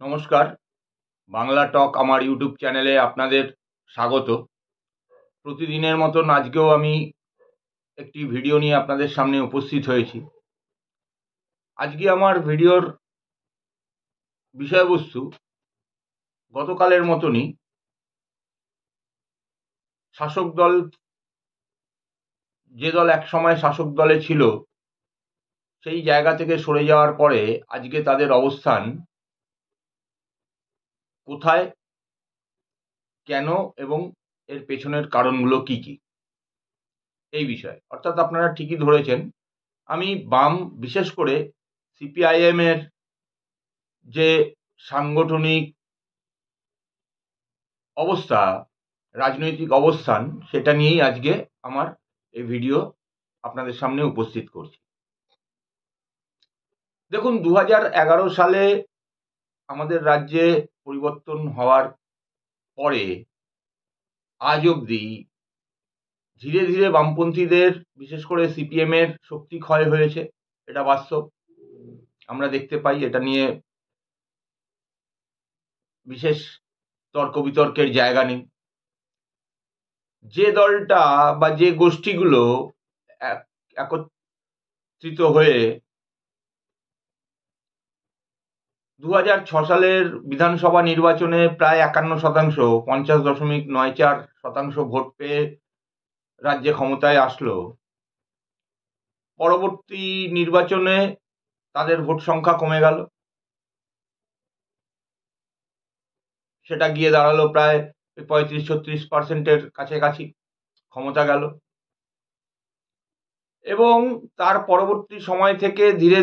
নমস্কার, বাংলা টক আমার ইউটিউব চ্যানেলে আপনাদের স্বাগত। প্রতিদিনের মতন আজকেও আমি একটি ভিডিও নিয়ে আপনাদের সামনে উপস্থিত হয়েছি। আজকে আমার ভিডিওর বিষয়বস্তু গতকালের মতনই শাসক দল, যে দল একসময় শাসক দলে ছিল সেই জায়গা থেকে সরে যাওয়ার পরে আজকে তাদের অবস্থান কোথায়, কেন এবং এর পেছনের কারণগুলো কি কি, এই বিষয়ে। অর্থাৎ আপনারা ঠিকই ধরেছেন, আমি বাম, বিশেষ করে সিপিআইএম এর যে সাংগঠনিক অবস্থা, রাজনৈতিক অবস্থান, সেটা নিয়েই আজকে আমার এই ভিডিও আপনাদের সামনে উপস্থিত করছি। দেখুন, 2011 সালে আমাদের রাজ্যে পরিবর্তন হওয়ার পরে আজ অবধি ধীরে ধীরে বামপন্থীদের, বিশেষ করে সিপিএম এর শক্তি ক্ষয় হয়েছে, এটা বাস্তব, আমরা দেখতে পাই। এটা নিয়ে বিশেষ তর্ক বিতর্কের জায়গা নেই। যে দলটা বা যে গোষ্ঠীগুলো একত্রিত হয়ে 2006 সালের বিধানসভা নির্বাচনে প্রায় 51%, 50.94% ভোট পেয়ে রাজ্যে ক্ষমতায় আসলো, পরবর্তী নির্বাচনে তাদের ভোট সংখ্যা কমে গেল, সেটা গিয়ে দাঁড়ালো প্রায় 35-36%-এর কাছাকাছি, ক্ষমতা গেল। এবং তার পরবর্তী সময় থেকে ধীরে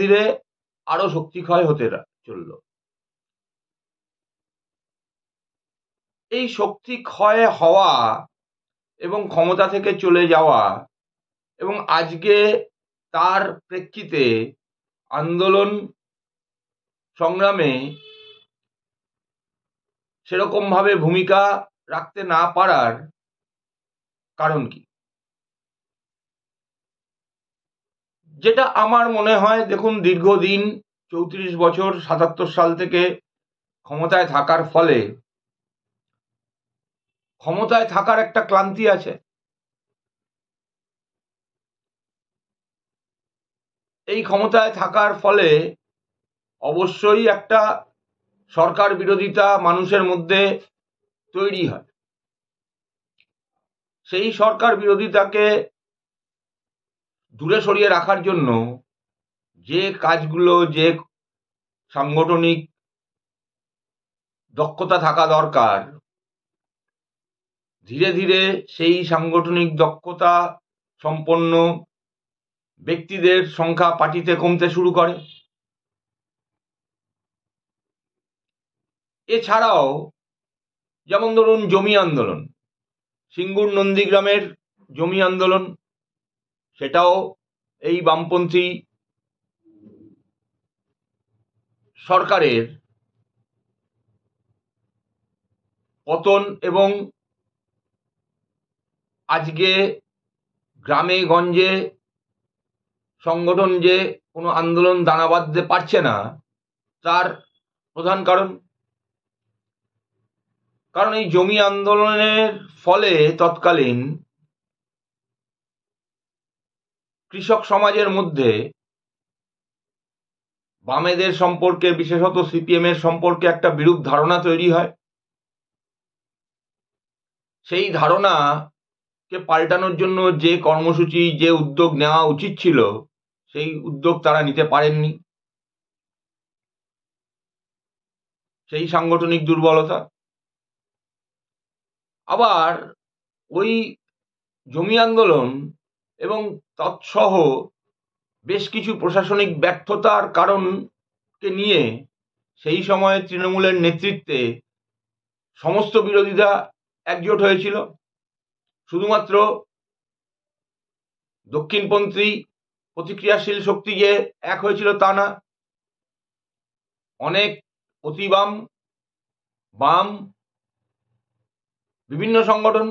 ধীরে আরো শক্তি ক্ষয় হতে চলল। এই শক্তি ক্ষয় হওয়া এবং ক্ষমতা থেকে চলে যাওয়া এবং আজকে তার প্রেক্ষিতে আন্দোলন সংগ্রামে সেরকম ভাবে ভূমিকা রাখতে না পারার কারণ কি, যেটা আমার মনে হয়, দেখুন, দীর্ঘদিন 34 বছর 77 সাল থেকে ক্ষমতায় থাকার ফলে ক্ষমতায় থাকার একটা ক্লান্তি আছে। এই ক্ষমতায় থাকার ফলে অবশ্যই একটা সরকার বিরোধিতা মানুষের মধ্যে তৈরি হয়। সেই সরকার বিরোধিতাকে দূরে সরিয়ে রাখার জন্য যে কাজগুলো, যে সাংগঠনিক দক্ষতা থাকা দরকার, ধীরে ধীরে সেই সাংগঠনিক দক্ষতা সম্পন্ন ব্যক্তিদের সংখ্যা পার্টিতে কমতে শুরু করে। এছাড়াও যেমন ধরুন জমি আন্দোলন, সিঙ্গুর নন্দীগ্রামের জমি আন্দোলন, সেটাও এই বামপন্থী সরকারের পতন এবং আজকে গ্রামে গঞ্জে সংগঠন যে কোনো আন্দোলন দানা বাঁধতে পারছে না, তার প্রধান কারণ এই জমি আন্দোলনের ফলে তৎকালীন কৃষক সমাজের মধ্যে বামেদের সম্পর্কে, বিশেষত সিপিএম এর সম্পর্কে একটা বিরূপ ধারণা তৈরি হয়। সেই ধারণাকে পাল্টানোর জন্য যে কর্মসূচি, যে উদ্যোগ নেওয়া উচিত ছিল, সেই উদ্যোগ তারা নিতে পারেননি। সেই সাংগঠনিক দুর্বলতা। আবার ওই জমি আন্দোলন এবং তৎসহ বেশ কিছু প্রশাসনিক ব্যর্থতার কারণকে নিয়ে সেই সময় তৃণমূলের নেতৃত্বে সমস্ত বিরোধীরা একজোট হয়েছিল। শুধুমাত্র দক্ষিণপন্থী প্রতিক্রিয়াশীল শক্তি যে এক হয়েছিল তা না, অনেক অতিবাম, বাম বিভিন্ন সংগঠন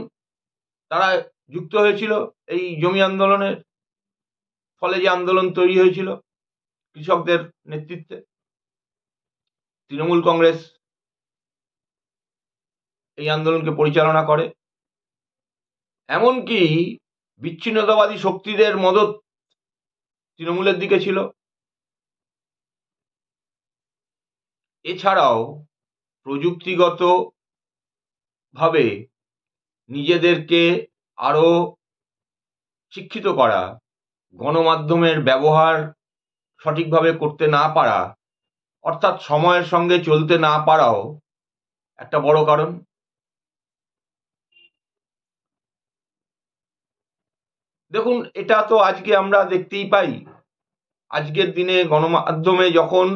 তারা যুক্ত হয়েছিল এই জমি আন্দোলনের ফলে। যে আন্দোলন তৈরি হয়েছিল কৃষকদের নেতৃত্বে, তৃণমূল কংগ্রেস এই আন্দোলনকে পরিচালনা করে। এমনকি বিচ্ছিন্নতাবাদী শক্তিদের মদত তৃণমূলের দিকে ছিল। এছাড়াও প্রযুক্তিগত ভাবে নিজেদেরকে আরো শিক্ষিত করা, গণমাধ্যমের ব্যবহার সঠিকভাবে করতে না পারা, অর্থাৎ সময়ের সঙ্গে চলতে না পারাও একটা বড় কারণ। দেখুন, এটা তো আজকে আমরা দেখতেই পাই। আজকের দিনে গণমাধ্যমে যখন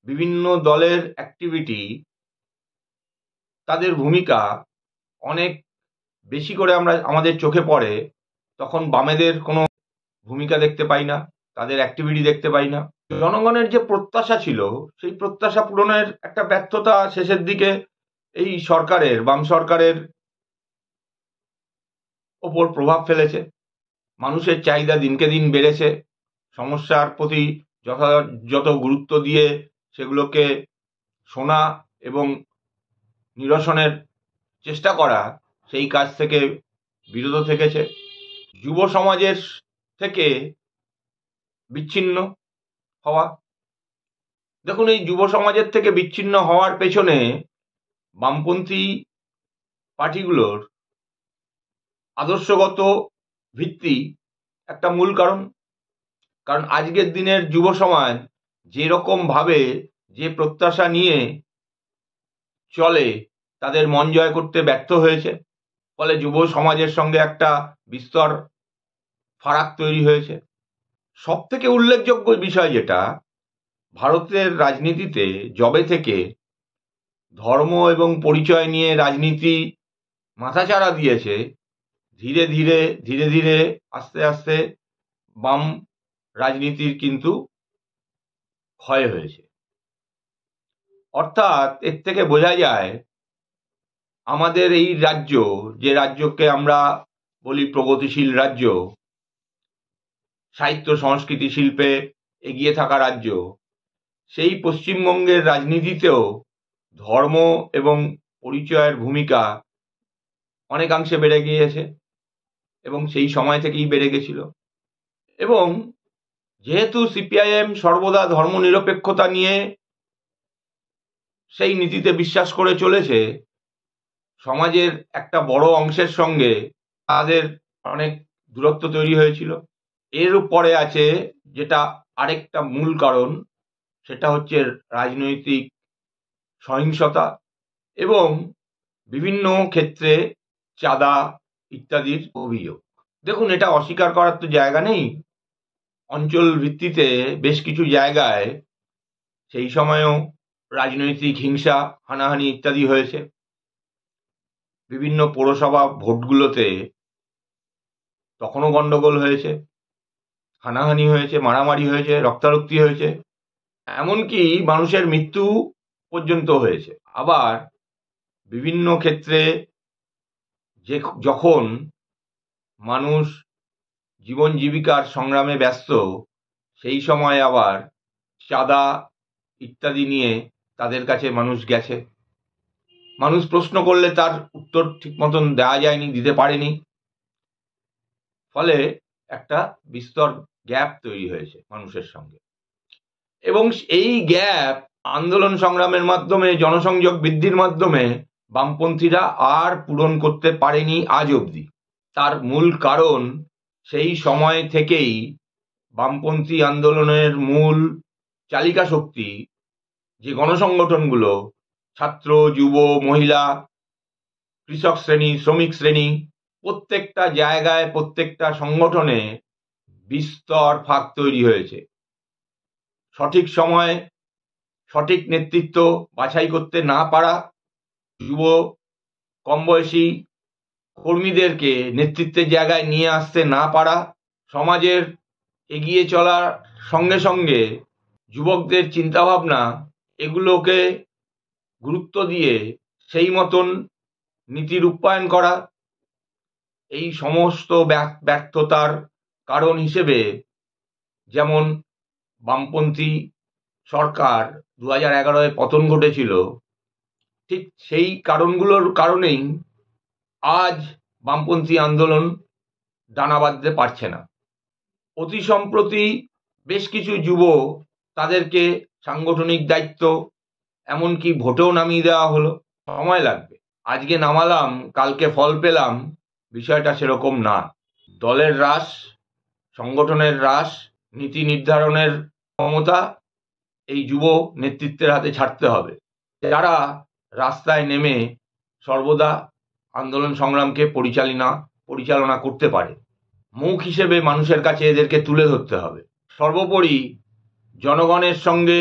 বিভিন্ন দলের অ্যাক্টিভিটি, তাদের ভূমিকা অনেক বেশি করে আমাদের চোখে পড়ে, তখন বামেদের কোনো ভূমিকা দেখতে পাই না, তাদের অ্যাক্টিভিটি দেখতে পাই না। জনগণের যে প্রত্যাশা ছিল, সেই প্রত্যাশা পূরণের একটা ব্যর্থতা শেষের দিকে এই সরকারের, বাম সরকারের ওপর প্রভাব ফেলেছে। মানুষের চাহিদা দিনকে দিন বেড়েছে। সমস্যার প্রতি যথাযথ গুরুত্ব দিয়ে সেগুলোকে শোনা এবং নিরসনের চেষ্টা করা, সেই কাজ থেকে বিরত থেকেছে। যুব সমাজের থেকে বিচ্ছিন্ন হওয়া। দেখুন, এই যুব সমাজের থেকে বিচ্ছিন্ন হওয়ার পেছনে বামপন্থী পার্টিগুলোর আদর্শগত ভিত্তি একটা মূল কারণ। কারণ আজকের দিনের যুব সমাজ যেরকম ভাবে যে প্রত্যাশা নিয়ে চলে, তাদের মন জয় করতে ব্যর্থ হয়েছে। ফলে যুব সমাজের সঙ্গে একটা বিস্তর ফারাক তৈরি হয়েছে। সব থেকে উল্লেখযোগ্য বিষয় যেটা, ভারতের রাজনীতিতে যবে থেকে ধর্ম এবং পরিচয় নিয়ে রাজনীতি মাথাচাড়া দিয়েছে, ধীরে ধীরে ধীরে ধীরে আস্তে আস্তে বাম রাজনীতির কিন্তু ক্ষয় হয়েছে। অর্থাৎ এর থেকে বোঝা যায় আমাদের এই রাজ্য, যে রাজ্যকে আমরা বলি প্রগতিশীল রাজ্য, সাহিত্য সংস্কৃতি শিল্পে এগিয়ে থাকা রাজ্য, সেই পশ্চিমবঙ্গের রাজনীতিতেও ধর্ম এবং পরিচয়ের ভূমিকা অনেকাংশে বেড়ে গিয়েছে এবং সেই সময় থেকেই বেড়ে গেছিল। এবং যেহেতু সিপিআইএম সর্বদা ধর্মনিরপেক্ষতা নিয়ে সেই নীতিতে বিশ্বাস করে চলেছে, সমাজের একটা বড় অংশের সঙ্গে তাদের অনেক দূরত্ব তৈরি হয়েছিল। এর উপরে আছে যেটা আরেকটা মূল কারণ, সেটা হচ্ছে রাজনৈতিক সহিংসতা এবং বিভিন্ন ক্ষেত্রে চাঁদা ইত্যাদির অভিযোগ। দেখুন, এটা অস্বীকার করার তো জায়গা নেই। অঞ্চল ভিত্তিতে বেশ কিছু জায়গায় সেই সময়ও রাজনৈতিক হিংসা, হানাহানি ইত্যাদি হয়েছে। বিভিন্ন পৌরসভা ভোটগুলোতে তখনও গন্ডগোল হয়েছে, হানাহানি হয়েছে, মারামারি হয়েছে, রক্তারক্তি হয়েছে, এমনকি মানুষের মৃত্যু পর্যন্ত হয়েছে। আবার বিভিন্ন ক্ষেত্রে যখন মানুষ জীবন জীবিকার সংগ্রামে ব্যস্ত, সেই সময় আবার চাঁদা ইত্যাদি নিয়ে তাদের কাছে মানুষ গেছে। মানুষ প্রশ্ন করলে তার উত্তর ঠিক মতন দেওয়া যায়নি, দিতে পারেনি। ফলে একটা বিস্তর গ্যাপ তৈরি হয়েছে মানুষের সঙ্গে। এবং এই গ্যাপ আন্দোলন সংগ্রামের মাধ্যমে, জনসংযোগ বৃদ্ধির মাধ্যমে বামপন্থীরা আর পূরণ করতে পারেনি আজ অবধি। তার মূল কারণ, সেই সময় থেকেই বামপন্থী আন্দোলনের মূল চালিকা শক্তি যে গণসংগঠনগুলো, ছাত্র, যুব, মহিলা, কৃষক শ্রেণী, শ্রমিক শ্রেণী, প্রত্যেকটা জায়গায়, প্রত্যেকটা সংগঠনে বিস্তর ফাঁক তৈরি হয়েছে। সঠিক সময় সঠিক নেতৃত্ব বাছাই করতে না পারা, যুব কম বয়সী কর্মীদেরকে নেতৃত্বের জায়গায় নিয়ে আসতে না পারা, সমাজের এগিয়ে চলার সঙ্গে সঙ্গে যুবকদের চিন্তাভাবনা এগুলোকে গুরুত্ব দিয়ে সেই মতন নীতি রূপায়ণ করা, এই সমস্ত ব্যর্থতার কারণ হিসেবে যেমন বামপন্থী সরকার 2011-এ পতন ঘটেছিল, ঠিক সেই কারণগুলোর কারণেই আজ বামপন্থী আন্দোলন ডানা বাঁধতে পারছে না। অতি সম্প্রতি বেশ কিছু যুব তাদেরকে সাংগঠনিক দায়িত্ব এমনকি ভোটেও নামিয়ে দেওয়া হলো। সময় লাগবে, আজকে নামালাম কালকে ফল পেলাম, বিষয়টা সেরকম না। দলের হ্রাস, সংগঠনের হ্রাস, নীতি নির্ধারণের ক্ষমতা এই যুব নেতৃত্বের হাতে ছাড়তে হবে, যারা রাস্তায় নেমে সর্বদা আন্দোলন সংগ্রামকে পরিচালনা করতে পারে। মুখ হিসেবে মানুষের কাছে এদেরকে তুলে ধরতে হবে। সর্বোপরি জনগণের সঙ্গে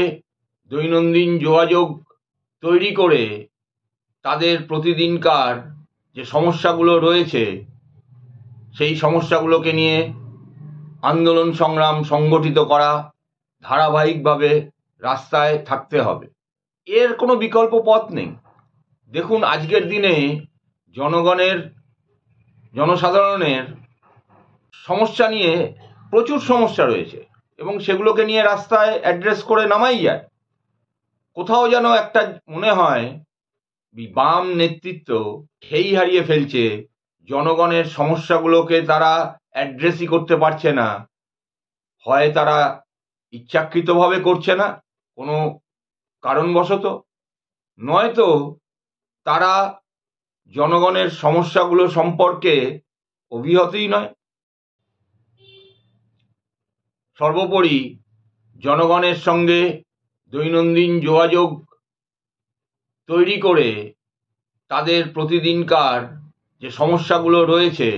দৈনন্দিন যোগাযোগ তৈরি করে তাদের প্রতিদিনকার যে সমস্যাগুলো রয়েছে সেই সমস্যাগুলোকে নিয়ে আন্দোলন সংগ্রাম সংগঠিত করা, ধারাবাহিকভাবে রাস্তায় থাকতে হবে। এর কোনো বিকল্প পথ নেই। দেখুন, আজকের দিনে জনসাধারণের সমস্যা নিয়ে প্রচুর সমস্যা রয়েছে এবং সেগুলোকে নিয়ে রাস্তায় অ্যাড্রেস করে নামাই যায়। কোথাও যেন একটা মনে হয় বাম নেতৃত্ব খেই হারিয়ে ফেলছে, জনগণের সমস্যাগুলোকে তারা অ্যাড্রেসই করতে পারছে না। হয় তারা ইচ্ছাকৃতভাবে করছে না কোনো কারণবশত, নয়তো তারা জনগণের সমস্যাগুলো সম্পর্কে অভিহতই নয়। সর্বোপরি জনগণের সঙ্গে দৈনন্দিন যোগাযোগ তৈরি করে তাদের প্রতিদিনকার যে সমস্যাগুলো রয়েছে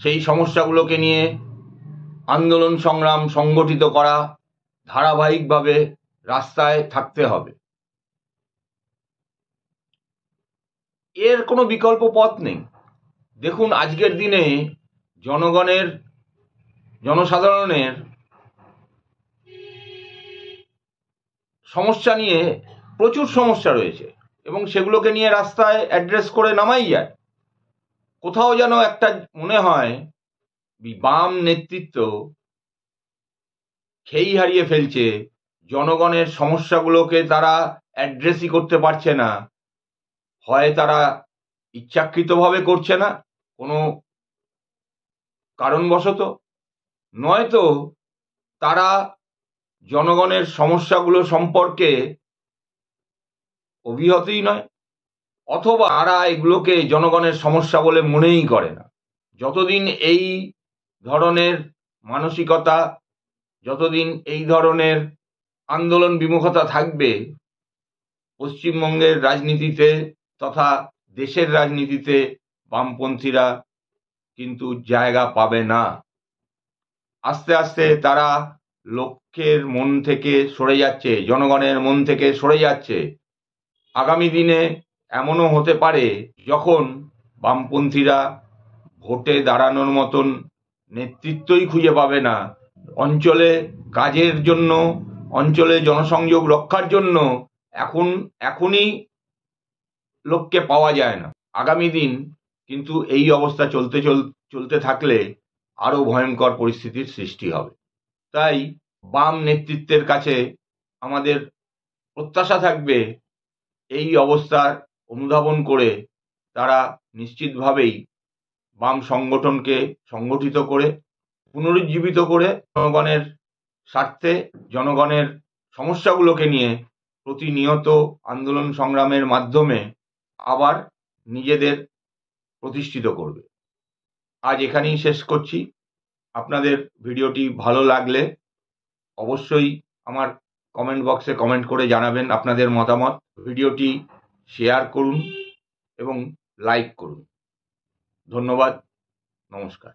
সেই সমস্যাগুলোকে নিয়ে আন্দোলন সংগ্রাম সংগঠিত করা, ধারাবাহিকভাবে রাস্তায় থাকতে হবে। এর কোনো বিকল্প পথ নেই। দেখুন, আজকের দিনে জনসাধারণের সমস্যা নিয়ে প্রচুর সমস্যা রয়েছে এবং সেগুলোকে নিয়ে রাস্তায় অ্যাড্রেস করে নামাই যায়। কোথাও যেন একটা মনে হয় বাম নেতৃত্ব খেই হারিয়ে ফেলছে, জনগণের সমস্যাগুলোকে তারা অ্যাড্রেসই করতে পারছে না। হয় তারা ইচ্ছাকৃতভাবে করছে না কোনো কারণবশত, নয়তো তারা জনগণের সমস্যাগুলো সম্পর্কে অভিহতই নয়, অথবা তারা এগুলোকে জনগণের সমস্যা বলে মনেই করে না। যতদিন এই ধরনের মানসিকতা, যতদিন এই ধরনের আন্দোলন বিমুখতা থাকবে, পশ্চিমবঙ্গের রাজনীতিতে তথা দেশের রাজনীতিতে বামপন্থীরা কিন্তু জায়গা পাবে না। আস্তে আস্তে তারা লোকের মন থেকে সরে যাচ্ছে, জনগণের মন থেকে সরে যাচ্ছে। আগামী দিনে এমনও হতে পারে যখন বামপন্থীরা ভোটে দাঁড়ানোর মতন নেতৃত্বই খুঁজে পাবে না, অঞ্চলে কাজের জন্য, অঞ্চলে জনসংযোগ রক্ষার জন্য এখনই লোককে পাওয়া যায় না। আগামী দিন কিন্তু এই অবস্থা চলতে থাকলে আরো ভয়ঙ্কর পরিস্থিতির সৃষ্টি হবে। তাই বাম নেতৃত্বের কাছে আমাদের প্রত্যাশা থাকবে এই অবস্থার অনুধাবন করে তারা নিশ্চিতভাবেই বাম সংগঠনকে সংগঠিত করে পুনরুজ্জীবিত করে জনগণের স্বার্থে, জনগণের সমস্যাগুলোকে নিয়ে প্রতিনিয়ত আন্দোলন সংগ্রামের মাধ্যমে আবার নিজেদের প্রতিষ্ঠিত করবে। আজ এখানেই শেষ করছি। আপনাদের ভিডিওটি ভালো লাগলে অবশ্যই আমার কমেন্ট বক্সে কমেন্ট করে জানাবেন আপনাদের মতামত। ভিডিওটি শেয়ার করুন এবং লাইক করুন। ধন্যবাদ, নমস্কার।